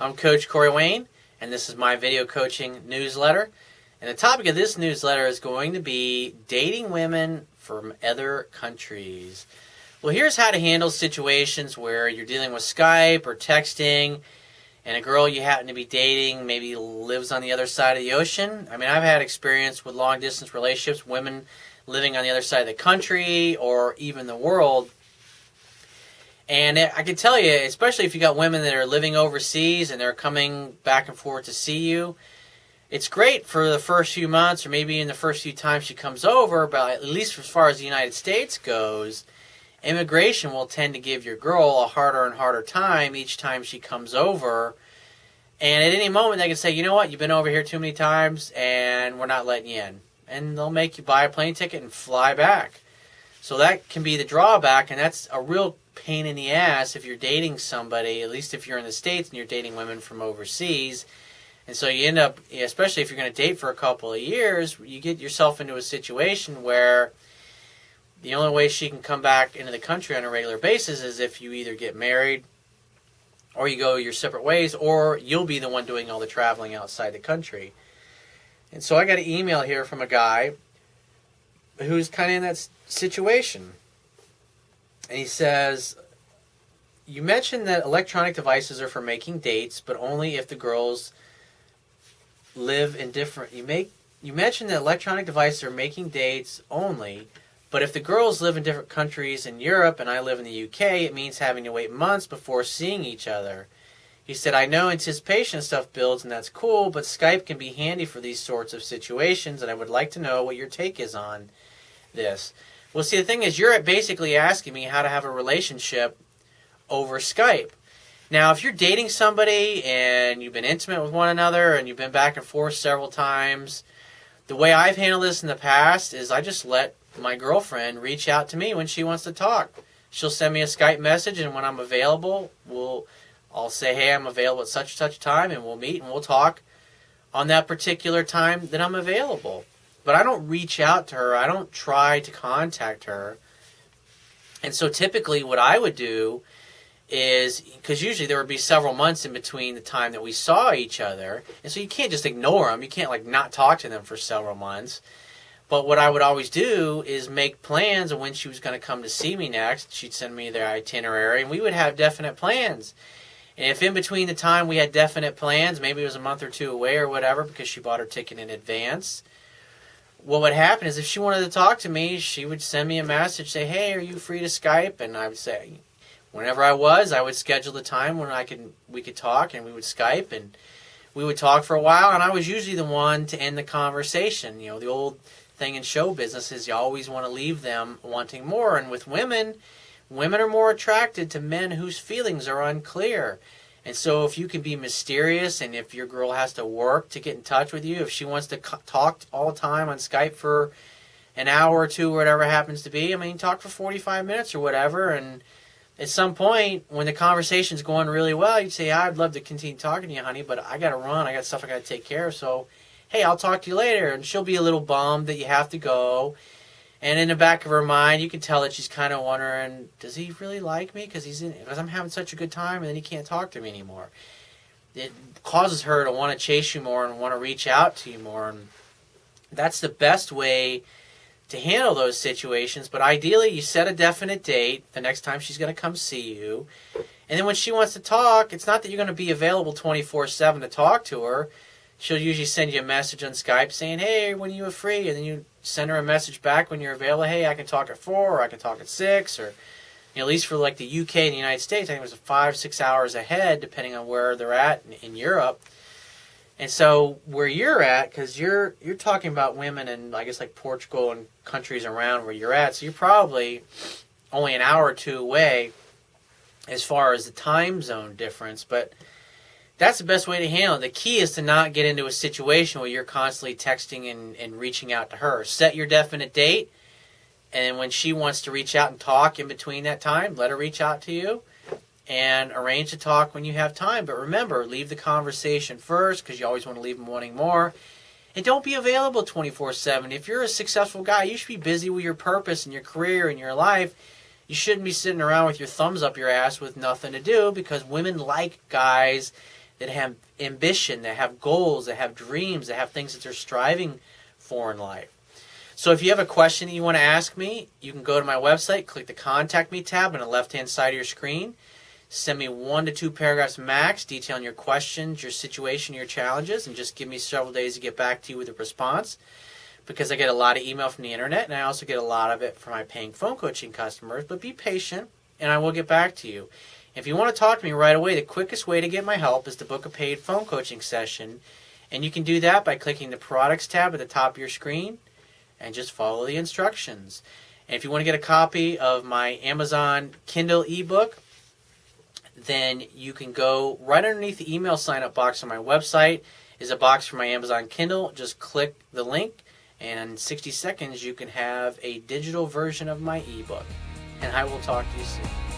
I'm Coach Corey Wayne, and this is my video coaching newsletter. And the topic of this newsletter is going to be dating women from other countries. Well, here's how to handle situations where you're dealing with Skype or texting, and a girl you happen to be dating maybe lives on the other side of the ocean. I mean, I've had experience with long-distance relationships, women living on the other side of the country or even the world. And I can tell you, especially if you got women that are living overseas and they're coming back and forth to see you, it's great for the first few months or maybe in the first few times she comes over, but at least as far as the United States goes, immigration will tend to give your girl a harder and harder time each time she comes over. And at any moment they can say, you know what, you've been over here too many times and we're not letting you in. And they'll make you buy a plane ticket and fly back. So that can be the drawback, and that's a real pain in the ass if you're dating somebody, at least if you're in the States and you're dating women from overseas. And so you end up, especially if you're going to date for a couple of years, you get yourself into a situation where the only way she can come back into the country on a regular basis is if you either get married or you go your separate ways, or you'll be the one doing all the traveling outside the country. And so I got an email here from a guy who's kind of in that situation. And he says, you mentioned that electronic devices are for making dates, but only if the girls live in different... You mentioned that electronic devices are making dates only, but if the girls live in different countries in Europe and I live in the UK, it means having to wait months before seeing each other. He said, I know anticipation stuff builds and that's cool, but Skype can be handy for these sorts of situations, and I would like to know what your take is on this. Well, see, the thing is, you're basically asking me how to have a relationship over Skype. Now, if you're dating somebody and you've been intimate with one another and you've been back and forth several times, the way I've handled this in the past is I just let my girlfriend reach out to me when she wants to talk. She'll send me a Skype message, and when I'm available, I'll say, hey, I'm available at such and such time, and we'll meet and we'll talk on that particular time that I'm available. But I don't reach out to her. I don't try to contact her. And so typically what I would do is, because usually there would be several months in between the time that we saw each other, and so you can't just ignore them. You can't not talk to them for several months. But what I would always do is make plans of when she was going to come to see me next. She'd send me their itinerary, and we would have definite plans. And if in between the time we had definite plans, maybe it was a month or two away or whatever because she bought her ticket in advance, what would happen is if she wanted to talk to me, she would send me a message, say, hey, are you free to Skype? And I would say, whenever I would schedule the time when we could talk, and we would Skype, and we would talk for a while, and I was usually the one to end the conversation. You know, the old thing in show business is you always want to leave them wanting more. And with women are more attracted to men whose feelings are unclear. And so if you can be mysterious, and if your girl has to work to get in touch with you, if she wants to talk all the time on Skype for an hour or two or whatever it happens to be, I mean, talk for 45 minutes or whatever, and at some point when the conversation's going really well, you'd say, I'd love to continue talking to you, honey, but I got to run. I got stuff I got to take care of, so hey, I'll talk to you later. And she'll be a little bummed that you have to go. And in the back of her mind, you can tell that she's kind of wondering, does he really like me? Because I'm having such a good time, and then he can't talk to me anymore. It causes her to want to chase you more and want to reach out to you more. And that's the best way to handle those situations. But ideally, you set a definite date the next time she's going to come see you. And then when she wants to talk, it's not that you're going to be available 24/7 to talk to her. She'll usually send you a message on Skype saying, hey, when are you free? And then you send her a message back when you're available. Hey, I can talk at 4, or I can talk at 6, or at least for the UK and the United States, I think it was 5-6 hours ahead, depending on where they're at in Europe. And so where you're at, because you're talking about women in, I guess, Portugal and countries around where you're at, so you're probably only an hour or two away as far as the time zone difference, but that's the best way to handle it. The key is to not get into a situation where you're constantly texting and reaching out to her. Set your definite date, and when she wants to reach out and talk in between that time, let her reach out to you and arrange to talk when you have time. But remember, leave the conversation first, because you always want to leave them wanting more. And don't be available 24/7. If you're a successful guy, you should be busy with your purpose and your career and your life. You shouldn't be sitting around with your thumbs up your ass with nothing to do, because women like guys that have ambition, that have goals, that have dreams, that have things that they're striving for in life. So if you have a question that you want to ask me, you can go to my website, click the Contact Me tab on the left-hand side of your screen. Send me 1 to 2 paragraphs max detailing your questions, your situation, your challenges, and just give me several days to get back to you with a response, because I get a lot of email from the internet, and I also get a lot of it from my paying phone coaching customers. But be patient, and I will get back to you. If you want to talk to me right away, the quickest way to get my help is to book a paid phone coaching session, and you can do that by clicking the Products tab at the top of your screen and just follow the instructions. And if you want to get a copy of my Amazon Kindle ebook, then you can go right underneath the email sign-up box on my website is a box for my Amazon Kindle. Just click the link, and in 60 seconds you can have a digital version of my ebook. And I will talk to you soon.